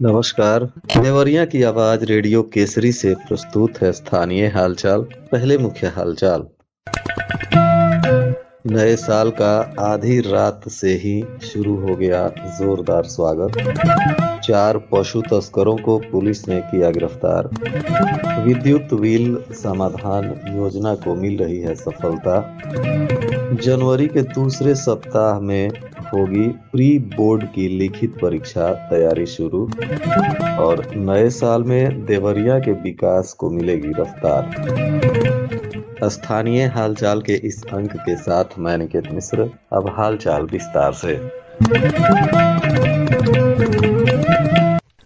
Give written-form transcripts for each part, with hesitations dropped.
नमस्कार। देवरिया की आवाज रेडियो केसरी से प्रस्तुत है स्थानीय हालचाल। पहले मुख्य हालचाल। नए साल का आधी रात से ही शुरू हो गया जोरदार स्वागत। 4 पशु तस्करों को पुलिस ने किया गिरफ्तार। विद्युत बिल समाधान योजना को मिल रही है सफलता। जनवरी के दूसरे सप्ताह में होगी प्री बोर्ड की लिखित परीक्षा, तैयारी शुरू। और नए साल में देवरिया के विकास को मिलेगी रफ्तार। स्थानीय हालचाल के इस अंक के साथ मैं निकेत मिश्र। अब हालचाल विस्तार से।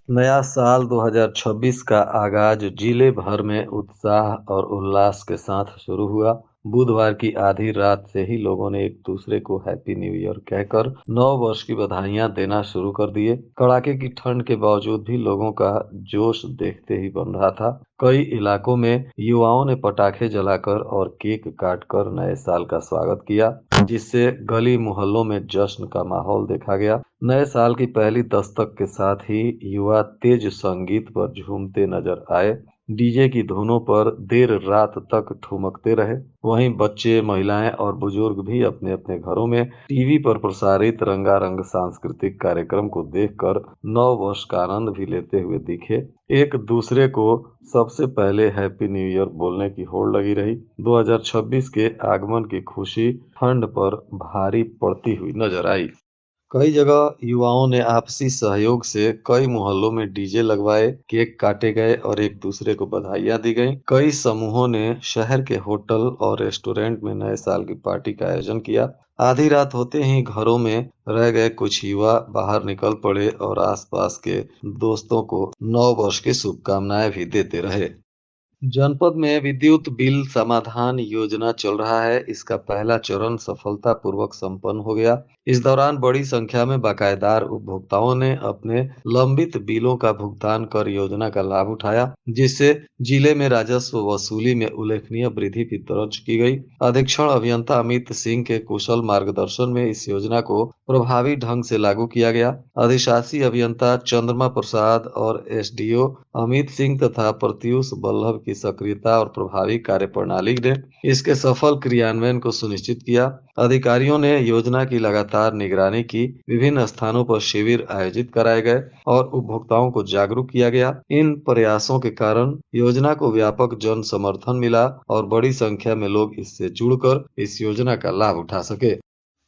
नया साल 2026 का आगाज जिले भर में उत्साह और उल्लास के साथ शुरू हुआ। बुधवार की आधी रात से ही लोगों ने एक दूसरे को हैप्पी न्यू ईयर कहकर नव वर्ष की बधाइयां देना शुरू कर दिए। कड़ाके की ठंड के बावजूद भी लोगों का जोश देखते ही बन रहा था। कई इलाकों में युवाओं ने पटाखे जलाकर और केक काटकर नए साल का स्वागत किया, जिससे गली मोहल्लों में जश्न का माहौल देखा गया। नए साल की पहली दस्तक के साथ ही युवा तेज संगीत पर झूमते नजर आए। डीजे की धुनों पर देर रात तक ठुमकते रहे। वहीं बच्चे, महिलाएं और बुजुर्ग भी अपने अपने घरों में टीवी पर प्रसारित रंगारंग सांस्कृतिक कार्यक्रम को देखकर नव वर्ष का आनंद भी लेते हुए दिखे। एक दूसरे को सबसे पहले हैप्पी न्यू ईयर बोलने की होड़ लगी रही। 2026 के आगमन की खुशी ठंड पर भारी पड़ती हुई नजर आई। कई जगह युवाओं ने आपसी सहयोग से कई मोहल्लों में डीजे लगवाए, केक काटे गए और एक दूसरे को बधाइयां दी गई। कई समूहों ने शहर के होटल और रेस्टोरेंट में नए साल की पार्टी का आयोजन किया। आधी रात होते ही घरों में रह गए कुछ युवा बाहर निकल पड़े और आसपास के दोस्तों को नव वर्ष की शुभकामनाएं भी देते रहे। जनपद में विद्युत बिल समाधान योजना चल रहा है। इसका पहला चरण सफलतापूर्वक संपन्न हो गया। इस दौरान बड़ी संख्या में बाकायदार उपभोक्ताओं ने अपने लंबित बिलों का भुगतान कर योजना का लाभ उठाया, जिससे जिले में राजस्व वसूली में उल्लेखनीय वृद्धि भी दर्ज की गई। अधीक्षण अभियंता अमित सिंह के कुशल मार्गदर्शन में इस योजना को प्रभावी ढंग से लागू किया गया। अधिशासी अभियंता चंद्रमा प्रसाद और एसडीओ अमित सिंह तथा प्रत्यूष बल्लभ की सक्रियता और प्रभावी कार्यप्रणाली ने इसके सफल क्रियान्वयन को सुनिश्चित किया। अधिकारियों ने योजना की लगातार निगरानी की, विभिन्न स्थानों पर शिविर आयोजित कराए गए और उपभोक्ताओं को जागरूक किया गया। इन प्रयासों के कारण योजना को व्यापक जन समर्थन मिला और बड़ी संख्या में लोग इससे जुड़कर इस योजना का लाभ उठा सके।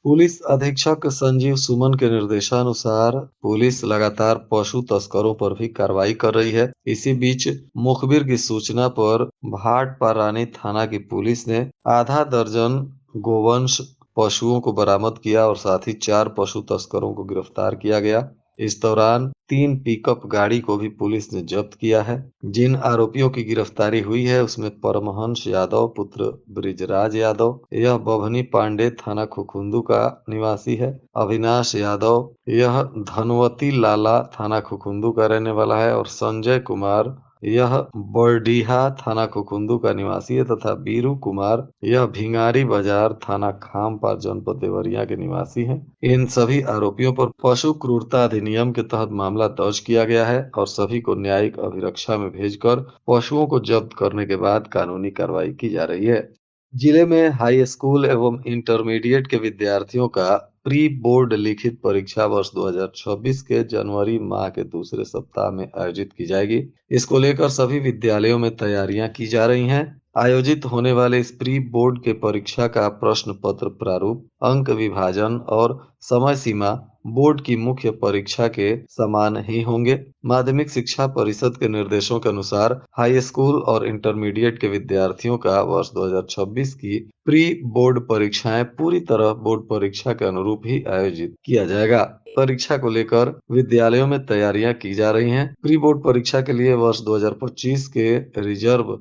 पुलिस अधीक्षक संजीव सुमन के निर्देशानुसार पुलिस लगातार पशु तस्करों पर भी कार्रवाई कर रही है। इसी बीच मुखबिर की सूचना पर भाटपारानी थाना की पुलिस ने आधा दर्जन गोवंश पशुओं को बरामद किया और साथ ही 4 पशु तस्करों को गिरफ्तार किया गया। इस दौरान 3 पिकअप गाड़ी को भी पुलिस ने जब्त किया है। जिन आरोपियों की गिरफ्तारी हुई है उसमें परमहंस यादव पुत्र ब्रिजराज यादव, यह बभनी पांडे थाना खुखुंदू का निवासी है। अविनाश यादव, यह धनवती लाला थाना खुखुंदू का रहने वाला है और संजय कुमार, यह बरडीहा थाना खुखुंदू का निवासी है तथा बीरू कुमार, यह भिंगारी बाजार थाना खामपा जनपद देवरिया के निवासी हैं। इन सभी आरोपियों पर पशु क्रूरता अधिनियम के तहत मामला दर्ज किया गया है और सभी को न्यायिक अभिरक्षा में भेजकर पशुओं को जब्त करने के बाद कानूनी कार्रवाई की जा रही है। जिले में हाई स्कूल एवं इंटरमीडिएट के विद्यार्थियों का प्री बोर्ड लिखित परीक्षा वर्ष 2026 के जनवरी माह के दूसरे सप्ताह में आयोजित की जाएगी। इसको लेकर सभी विद्यालयों में तैयारियां की जा रही हैं। आयोजित होने वाले इस प्री बोर्ड के परीक्षा का प्रश्न पत्र प्रारूप, अंक विभाजन और समय सीमा बोर्ड की मुख्य परीक्षा के समान ही होंगे। माध्यमिक शिक्षा परिषद के निर्देशों के अनुसार हाई स्कूल और इंटरमीडिएट के विद्यार्थियों का वर्ष 2026 की प्री बोर्ड परीक्षाएं पूरी तरह बोर्ड परीक्षा के अनुरूप ही आयोजित किया जाएगा। परीक्षा को लेकर विद्यालयों में तैयारियां की जा रही हैं। प्री बोर्ड परीक्षा के लिए वर्ष 2025 के रिजर्व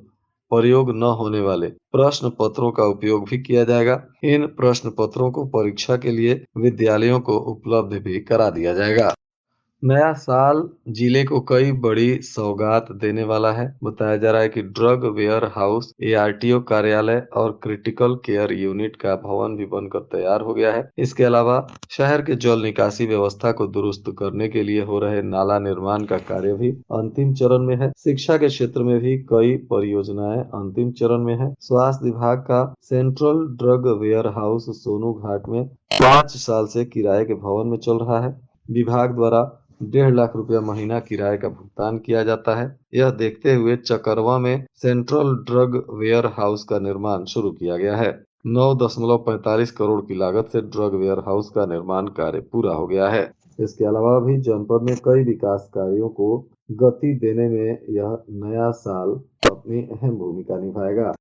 प्रयोग न होने वाले प्रश्न पत्रों का उपयोग भी किया जाएगा। इन प्रश्न पत्रों को परीक्षा के लिए विद्यालयों को उपलब्ध भी करा दिया जाएगा। नया साल जिले को कई बड़ी सौगात देने वाला है। बताया जा रहा है कि ड्रग वेयर हाउस, एआरटीओ कार्यालय और क्रिटिकल केयर यूनिट का भवन भी बनकर तैयार हो गया है। इसके अलावा शहर के जल निकासी व्यवस्था को दुरुस्त करने के लिए हो रहे नाला निर्माण का कार्य भी अंतिम चरण में है। शिक्षा के क्षेत्र में भी कई परियोजनाएं अंतिम चरण में है। स्वास्थ्य विभाग का central drug warehouse Sonu Ghat में 5 साल से किराए के भवन में चल रहा है। विभाग द्वारा 1.5 लाख रुपया महीना किराए का भुगतान किया जाता है। यह देखते हुए चकरवा में सेंट्रल ड्रग वेयर हाउस का निर्माण शुरू किया गया है। 9.45 करोड़ की लागत से ड्रग वेयर हाउस का निर्माण कार्य पूरा हो गया है। इसके अलावा भी जनपद में कई विकास कार्यों को गति देने में यह नया साल अपनी अहम भूमिका निभाएगा।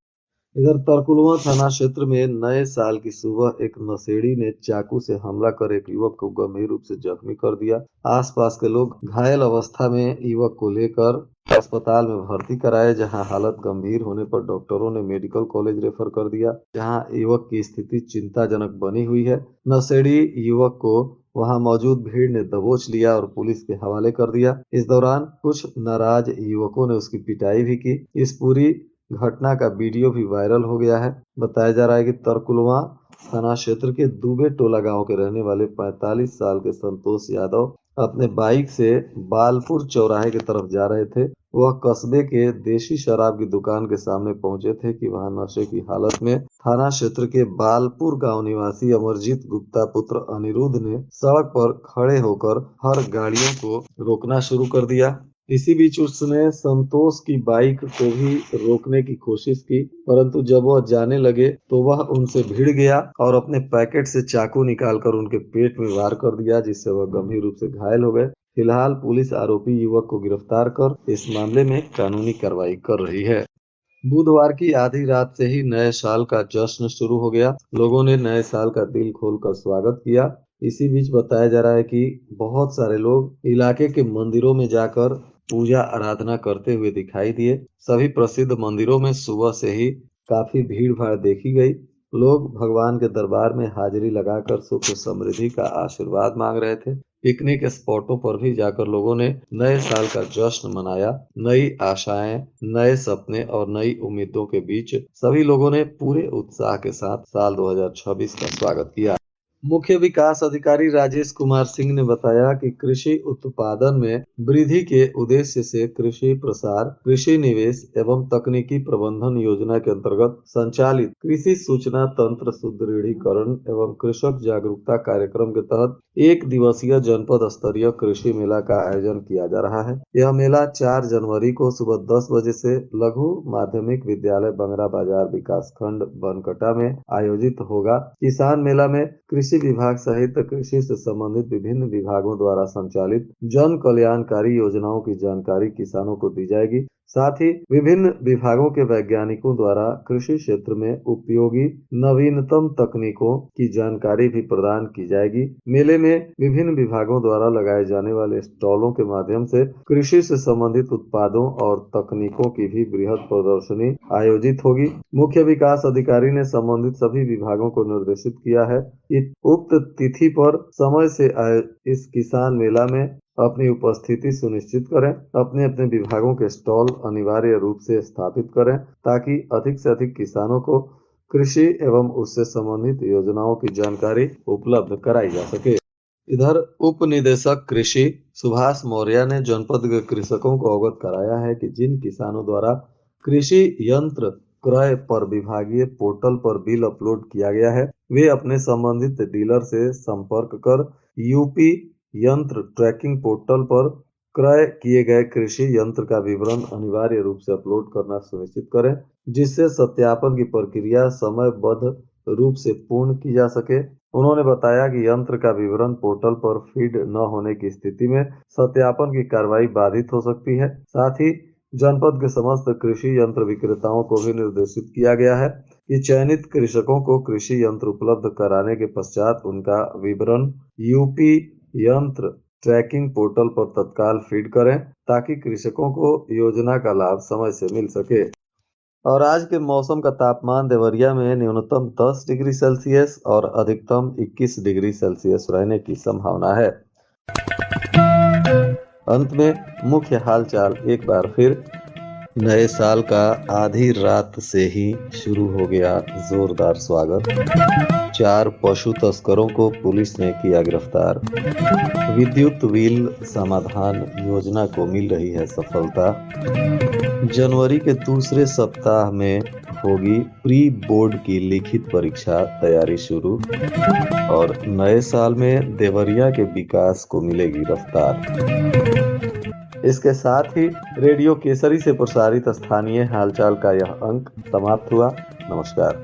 इधर तरकुलवा थाना क्षेत्र में नए साल की सुबह एक नशेड़ी ने चाकू से हमला कर एक युवक को गंभीर रूप से जख्मी कर दिया। आसपास के लोग घायल अवस्था में युवक को लेकर अस्पताल में भर्ती कराए, जहां हालत गंभीर होने पर डॉक्टरों ने मेडिकल कॉलेज रेफर कर दिया, जहां युवक की स्थिति चिंताजनक बनी हुई है। नशेड़ी युवक को वहां मौजूद भीड़ ने दबोच लिया और पुलिस के हवाले कर दिया। इस दौरान कुछ नाराज युवकों ने उसकी पिटाई भी की। इस पूरी घटना का वीडियो भी वायरल हो गया है। बताया जा रहा है कि तरकुलवा थाना क्षेत्र के दुबे टोला गांव के रहने वाले 45 साल के संतोष यादव अपने बाइक से बालपुर चौराहे की तरफ जा रहे थे। वह कस्बे के देशी शराब की दुकान के सामने पहुंचे थे कि वहां नशे की हालत में थाना क्षेत्र के बालपुर गांव निवासी अमरजीत गुप्ता पुत्र अनिरुद्ध ने सड़क पर खड़े होकर हर गाड़ियों को रोकना शुरू कर दिया। इसी बीच उसने संतोष की बाइक को भी रोकने की कोशिश की, परंतु जब वह जाने लगे तो वह उनसे भिड़ गया और अपने पैकेट से चाकू निकालकर उनके पेट में वार कर दिया, जिससे वह गंभीर रूप से घायल हो गए। फिलहाल पुलिस आरोपी युवक को गिरफ्तार कर इस मामले में कानूनी कार्रवाई कर रही है। बुधवार की आधी रात से ही नए साल का जश्न शुरू हो गया। लोगों ने नए साल का दिल खोलकर स्वागत किया। इसी बीच बताया जा रहा है कि बहुत सारे लोग इलाके के मंदिरों में जाकर पूजा आराधना करते हुए दिखाई दिए। सभी प्रसिद्ध मंदिरों में सुबह से ही काफी भीड़ भाड़ देखी गई। लोग भगवान के दरबार में हाजिरी लगाकर सुख समृद्धि का आशीर्वाद मांग रहे थे। पिकनिक स्पॉटों पर भी जाकर लोगों ने नए साल का जश्न मनाया। नई आशाएं, नए सपने और नई उम्मीदों के बीच सभी लोगों ने पूरे उत्साह के साथ साल 2026 का स्वागत किया। मुख्य विकास अधिकारी राजेश कुमार सिंह ने बताया कि कृषि उत्पादन में वृद्धि के उद्देश्य से कृषि प्रसार, कृषि निवेश एवं तकनीकी प्रबंधन योजना के अंतर्गत संचालित कृषि सूचना तंत्र सुदृढ़ीकरण एवं कृषक जागरूकता कार्यक्रम के तहत 1 दिवसीय जनपद स्तरीय कृषि मेला का आयोजन किया जा रहा है। यह मेला 4 जनवरी को सुबह 10 बजे से लघु माध्यमिक विद्यालय बंगरा बाजार विकास खंड बनकटा में आयोजित होगा। किसान मेला में कृषि विभाग सहित कृषि से संबंधित विभिन्न विभागों द्वारा संचालित जन कल्याणकारी योजनाओं की जानकारी किसानों को दी जाएगी। साथ ही विभिन्न विभागों के वैज्ञानिकों द्वारा कृषि क्षेत्र में उपयोगी नवीनतम तकनीकों की जानकारी भी प्रदान की जाएगी। मेले में विभिन्न विभागों द्वारा लगाए जाने वाले स्टॉलों के माध्यम से कृषि से संबंधित उत्पादों और तकनीकों की भी बृहद प्रदर्शनी आयोजित होगी। मुख्य विकास अधिकारी ने संबंधित सभी विभागों को निर्देशित किया है कि उक्त तिथि पर समय से इस किसान मेला में अपनी उपस्थिति सुनिश्चित करें। अपने अपने विभागों के स्टॉल अनिवार्य रूप से स्थापित करें, ताकि अधिक से अधिक किसानों को कृषि एवं उससे संबंधित योजनाओं की जानकारी उपलब्ध कराई जा सके। इधर उप निदेशक कृषि सुभाष मौर्य ने जनपद के कृषकों को अवगत कराया है कि जिन किसानों द्वारा कृषि यंत्र क्रय पर विभागीय पोर्टल पर बिल अपलोड किया गया है, वे अपने संबंधित डीलर से संपर्क कर यूपी यंत्र ट्रैकिंग पोर्टल पर क्रय किए गए कृषि यंत्र का विवरण अनिवार्य रूप से अपलोड करना सुनिश्चित करें, जिससे सत्यापन की प्रक्रिया समयबद्ध रूप से पूर्ण की जा सके। उन्होंने बताया कि यंत्र का विवरण पोर्टल पर फीड न होने की स्थिति में सत्यापन की कार्रवाई बाधित हो सकती है। साथ ही जनपद के समस्त कृषि यंत्र विक्रेताओं को भी निर्देशित किया गया है कि चयनित कृषकों को कृषि यंत्र उपलब्ध कराने के पश्चात उनका विवरण यूपी यंत्र ट्रैकिंग पोर्टल पर तत्काल फीड करें, ताकि कृषकों को योजना का लाभ समय से मिल सके। और आज के मौसम का तापमान देवरिया में न्यूनतम 10 डिग्री सेल्सियस और अधिकतम 21 डिग्री सेल्सियस रहने की संभावना है। अंत में मुख्य हालचाल एक बार फिर। नए साल का आधी रात से ही शुरू हो गया जोरदार स्वागत। 4 पशु तस्करों को पुलिस ने किया गिरफ्तार। विद्युत बिल समाधान योजना को मिल रही है सफलता। जनवरी के दूसरे सप्ताह में होगी प्री बोर्ड की लिखित परीक्षा, तैयारी शुरू। और नए साल में देवरिया के विकास को मिलेगी रफ्तार। इसके साथ ही रेडियो केसरी से प्रसारित स्थानीय हालचाल का यह अंक समाप्त हुआ। नमस्कार।